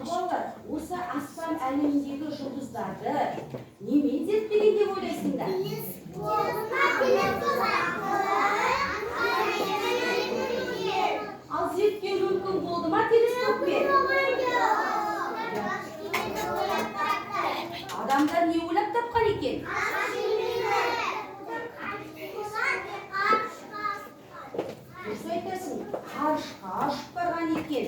Балалар, осы аспан әлеміндегі жұлдыздарды немен зерттеген деп ойлайсыңдар? Ал зерттеу мүмкін болды ма телескоппен? Адамдар не ойлап тапқан екен? Дұрыс айтасың, ғарышқа ұшып барған екен.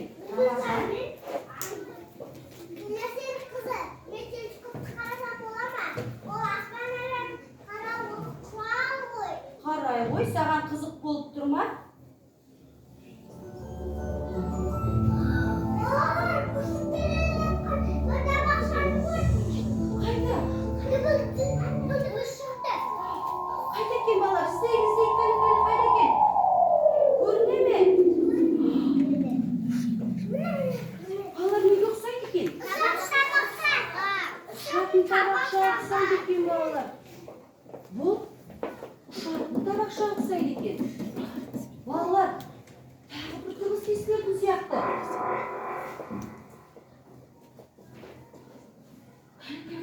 Қарай ғой, саған қызық болып тұр ма? Қайда екен балалар? Іздейік, қайда екен? Көріне ме? Балалар неге ұқсайды екен? Ұшатын табақшаға ұқсайды екен балалар. Бұл ұшатын табақшаға ұқсайды екен. Балалар, тағы бір дыбыс естілетін сияқты.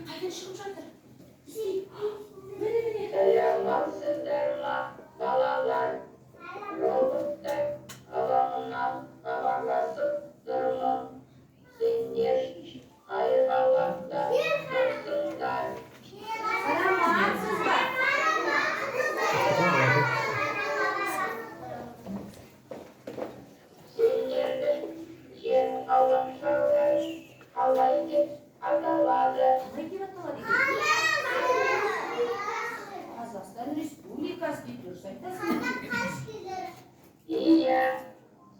Қайдан шығып жатыр? Міне. Сәлеметсіздер ме, балалар? Роботтың алаңынан хабарласып тұрмын. Сендер айғаларда тұрсыңдар. Саламатсыз ба? Сендердің жер ғаламшары қалай деп аталады? Қалай деп аталады екен? Қазақстан Республикасы деп дұрыс айтасың. Иә,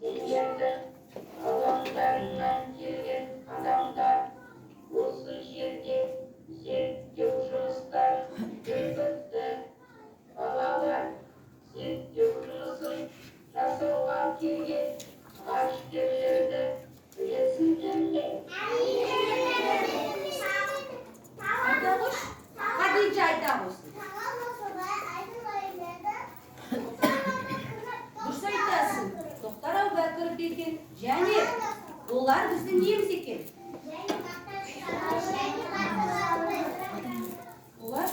сендердің ғаламдарынан келген адамдар осы жерде зерттеу жұмыстарын жүргізді. Балалар, зерттеу жұмысын жасауға келген ғарышкерлерді білесіңдер ме? Айта қойшы, Хадиджа айта қойсын. Дұрыс айтасың, Тоқтар Әубәкіров деген және олар біздің неміз екен. Олар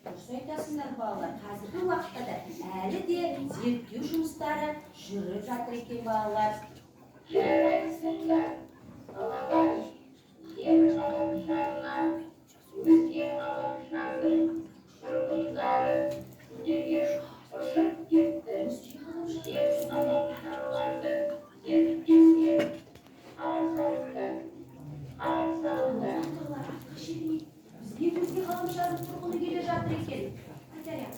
дұрыс айтасыңдар балалар, қазіргі уақытта да әлі де зерттеу жұмыстары жүріп жатыр екен балалар. Жарайсыңдар, балалар, жер ғаламшарына өзге ғаламшардың тұрғындары неге ұшып кетті? Жер ғаламшарларды зерттесе азалды. Балалар, артқа шегінейік. Бізге өзге ғаламшардың тұрғыны келе жатыр екен. Айтайық.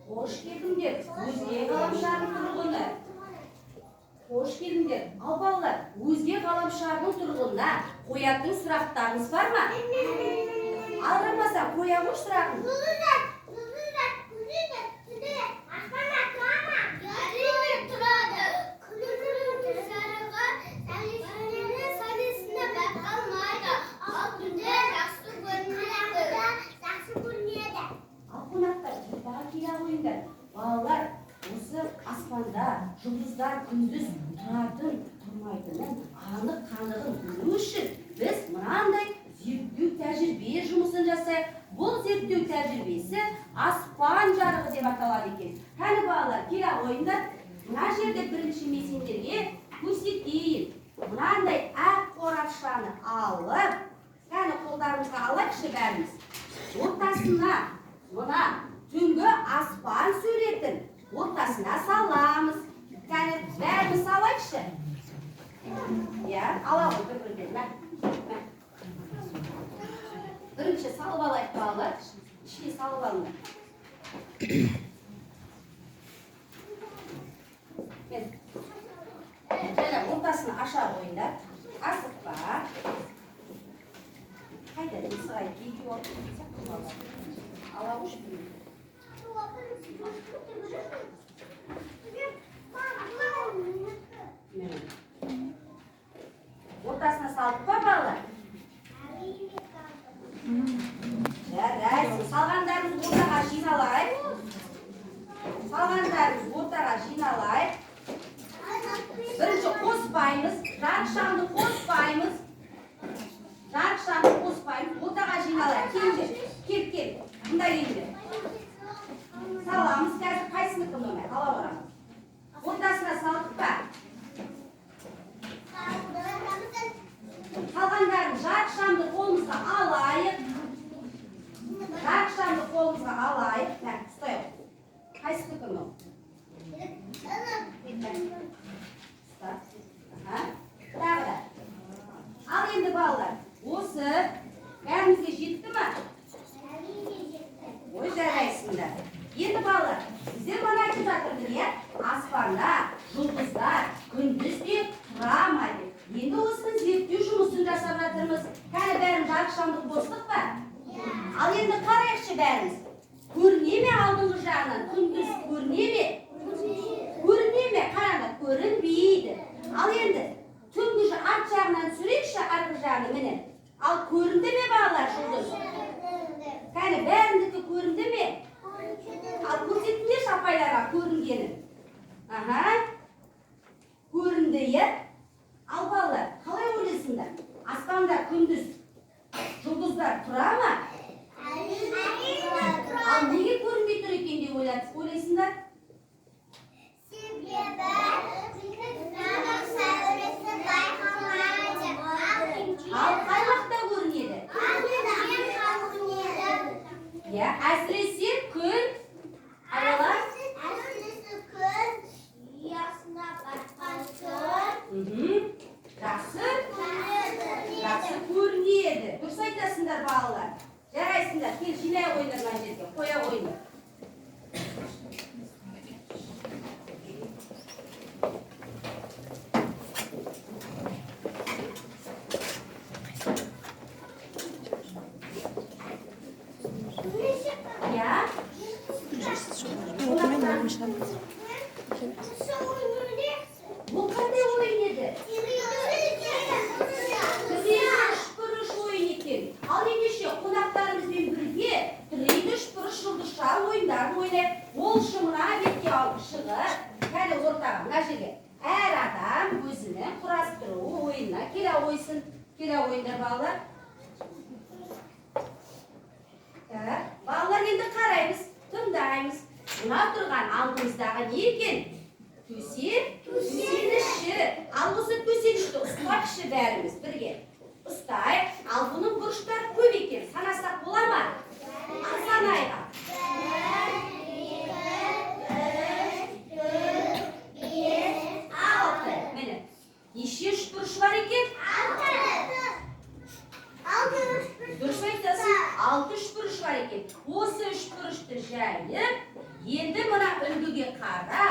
Қош келдіңдер, өзге ғаламшардың тұрғыны. Қош келдіңдер. Ал балалар, өзге ғаламшардың тұрғынына қоятын сұрақтарыңыз бар ма? Алдырмаса қоя қойшы сұрағын. Балалар, осы аспанда жұлдыздар күндіз тұратын, тұрмайтынын анық қанығын білу үшін біз мынандай зерттеу тәжірибе жұмысын жасайық. Бұл зерттеу тәжірибесі аспан жарығы деп аталады екен. Кәні балалар, келе ойындар, мына жерде бірінші мен сендерге көрсетейін. Мынандай ақ қорапшаны алып, кәні қолдарымызға алайықшы бәріміз. Ортасына мына түнгі аспан суретін ортасына саламыз. Кәне бәріміз салайықшы. Я, ала ғой бір-бірден. Бірінші салып алайық балалар. Ішіне салып алыңдар. ортасын аша қойыңдар. Асықпа. Қайда мысығай кейде орып ала ұш білмейді. Ортасына салдық па балалар? Жарайсың. Салғандарымыз ортаға жиналайық. Салғандарымыз ортаға жиналайық. Бірінші қоспаймыз. Жарық шамды қоспаймыз. Жарық шамды қоспаймыз. Ортаға жиналайық. Келіңдер. Кел. Мұнда келіңдер. Саламыз. Қазір қайсынікі мына? Ала барамыз. Ортасына салдық па? Қалғандарын жарық шамды қолымызға алайық. Жарық шамды қолымызға алайық. Ұстайық. Қайсынікі мына? Тағы да. Ал енді балалар, осы бәрімізге жетті ма? Ой, жарайсыңдар. Енді балалар, сіздер бана айтып жатырдыр, иә? Аспанда жұлдыздар күндіз де тұра ма деп. Енді осының зерттеу жұмысын жасап жатырмыз. Кәне бәрін жарық шамды қостық па? Ал енді қарайықшы бәріміз. Көріне ме алдыңғы жағынан? Күндіз көріне ме? Көріне ме? Қараңдар, көрінбейді. Ал енді түнгі арт жағынан түсірейікші арғы жағын міне. Ал көрінді ме балалар жұлдыз? Кәне бәріндікі көрінді ме? Ал көрсетіңдерші апайларға көрінгенін. Көрінді, е? Ал балалар, қалай ойлайсыңдар? Аспанда күндіз жұлдыздар тұра ма? Ал неге көрінбей тұр екен деп ойлайсыңдар? Ал қай уақытта көрінеді? Иә, әсіресе күн аялар? Жақсы көрінеді. Дұрыс айтасыңдар балалар. Жарайсыңдар, кел жинай ойындар мына жерге, қоя ойындар. Бұл қандай ойын еді? Үш ойын екен. Ал ендеше қонақтарымызбен бірге үш жұлдызша ойындарын ойнайық. Ол шымына бетке алып шығып, кәлі ортаға мына жерге. Әр адам өзінің құрастыру ойынына келе ойсын. Келе ойындар балалар. Балалар енді қараймыз, тыңдаймыз. Мына тұрған алдымыздағы не екен? Төсеніші. Ал осы төсенішті ұстайықшы бәріміз бірге. Ұстайық. Ал бұның бұрыштары көп екен. Санасақ бола ма? Санайық. 1, 2, 3, 4, 5, 6. Міне. Неше үш бұрышы бар екен? 6. Дұрыс айтасың. 6 үш бұрыш бар екен. Осы үш бұрышты жайып, енді мына үлгіге қарап,